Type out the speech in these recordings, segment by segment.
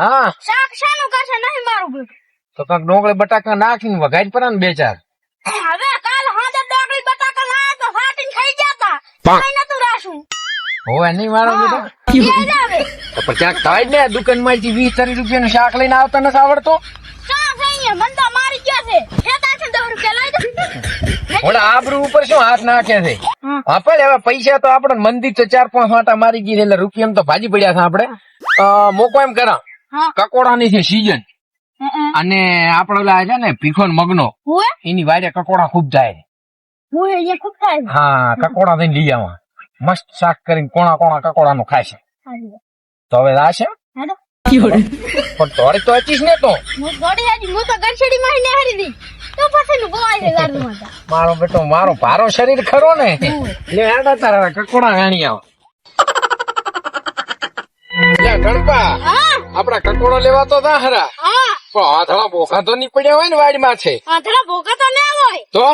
હા શાક શાનું કરશે નહીં મારું બેટું. તો કાંક ડોંગળી બટાકા નાખીને વઘારી પર બે ચાર. હવે કાલ હાજર ડોગળી બટાકા લાયા તો ફાટીને ખાઈ ગયા તા. કઈ નતું રાશું. હોવે નહીં મારો બેટો. એ લાવે. તો પણ ક્યાંક થાય જ ને દુકાનમાંથી 20-30 રૂપિયાનું શાક લઈને આવતા નથી આવડતો. શાક અહીંયા મન તો મારી ગયા છે. ખેતા છે 10 રૂપિયા લઈ દો. ઓલા આબરૂ ઉપર શું હાથ નાખે છે. આપણે હવે પૈસા તો આપણે મંદિર તો 4-5 વાટા મારી ગઈ એટલે રૂપિયા તો ભાજી પડ્યા છે આપણે. મોકો એમ કરા કકોડાની છે સીઝન અને આપડે ઓલા છે ને ભીખો મગનો એની વારે કકોડા ખૂબ જાય. હા કકોડા થઈને લઈ આવા મસ્ત શાક કરીને કોણા કોણા કકોડા નું ખાય છે. તો હવે આ છે પણ તોડી તો હચીશ ને તો મારો બેટો મારો ભારો શરીર ખરો ને લે હેડા તારા કકોડા ગાણી આવો. ગણપા આપડા કકોડા લેવા તો ના હરા પણ આધળા ભોખા તો નહીં પડ્યા હોય ને વાડીમાં છે. તો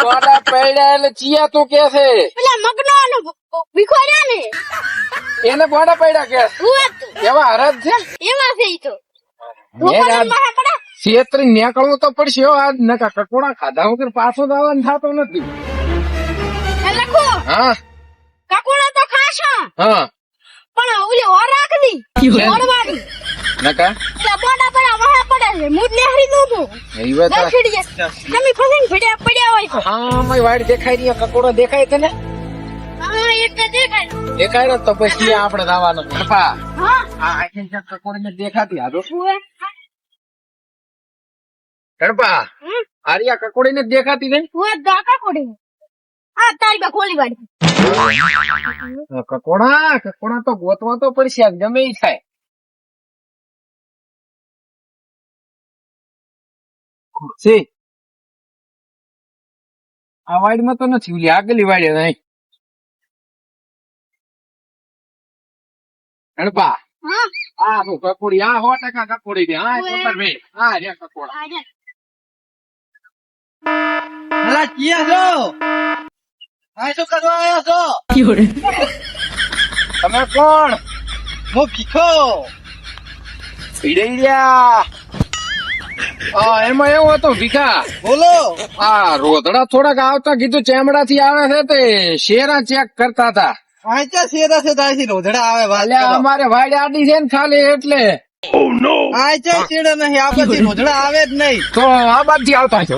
બોડા પડ્યા એટલે ચિયા તો કે છે એને બોડા પડ્યા કે એવા હરજ છે. છેતરી નીકળવું તો પડશે આ નકા કકોડા ખાધા વગર પાછો દાવાનું થતો નથી. હા કકોડા તો ખાશો હા પણ ઓલે ઓર રાખી ઓરવાડી નકા બોડા પડ્યા વહા પડે છે મૂડ નેહરી દઉં છું. એ વાત તમે ફસીને પડ્યા હોય તો હા મારી વાડી દેખાઈ રહી કકોડો દેખાય છે ને હા એટલે દેખાય ને તો પછી આપણે દાવાનો ગણપા હા આ આખી કકોડી ને દેખાતી હાજો ગણપા આરિયા કકોડી ને દેખાતી નહીં હું ગાકા કોડી આ તારી બા ખોલી વાડી કકોડા તો ગોતવા તો પડશે ગમે ઈ થાય. આ વાડીમાં તો નથી ઓલી આગલી વાડી નહીં. ગણપા આ તો કકોડી આ 100% કકોડી દે. હા નંબર 2 હા રે કકોડા અલા ક્યાં છો? આ શું કરવા આવ્યા છો? તમે કોણ? હું ભીખો. પીડ્યા એમાં એવું હતું ભીખા બોલો. આ રોધડા થોડાક આવતા કીધું ચેમડા થી આવે છે તે શેરા ચેક કરતા હતા. આચા શેરા છે તારી રોધડા આવે વાલે. અમારે વાડી આડી છે ને ખાલી એટલે આચા શેરા નહીં આ પછી રોધડા આવે જ નહીં. તો આ બાદ થી આવતા છો.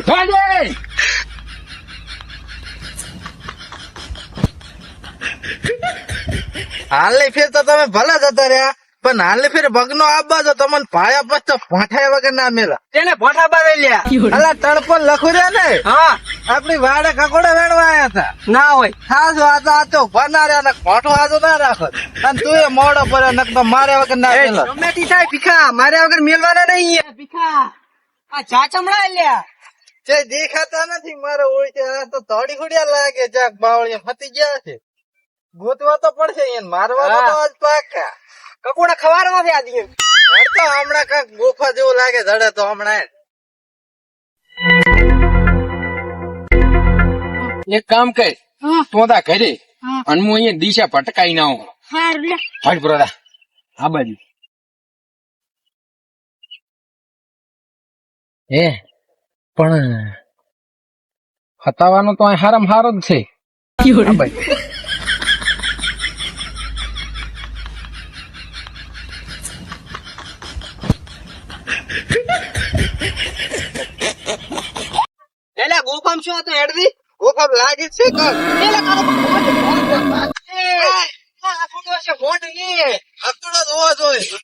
હાલની ફેર તો તમે ભલા જતા રહ્યા પણ હાલની ફેર ભગનો આપવા જો તમને ભાયા પછી તો ભાઠાય વગર ના મેલા. તેને ભોઠા બારે લ્યા અલા તડપણ લખું રહ્યા ને હા આપડી વાડે કકોડા વેણવા આવ્યા હતા. ના હોય ખાસ વાત આતો ભના રહ્યા ને ઘોટો આજો ના રાખો અને તું એ મોડો પડે નક તો મારે વગર ના મેલા. ટમેટી થાય ભીખા મારે વગર મેલવાના નહીં ભીખા આ ચાચમડા લ્યા જે દેખાતા નથી મારે ઓળખે આ તો થોડી ખુડિયા લાગે જાક બાવળિયા ફતી ગયા છે. ગોતવા તો પડશે એને મારવા તો આજ પાકા કકોડા ખવારવા છે આજી તો હમણાં કાંક ગોફા જેવું લાગે ધડે તો હમણાં એક કામ કર તું તા ઘરે અને હું અહીંયા દિશા ભટકાઈ ના હું હટ બ્રોદા આ બાજુ પણ હતાવાનો તો હારામ હારો જ છે. આ બાજુ એલા ગોફામ શું હતું હેડવી ગોફામ લાગે છે કોણ એલા કારો આ ફોટો છે મોઢ ની હકડો જોવા જોઈએ.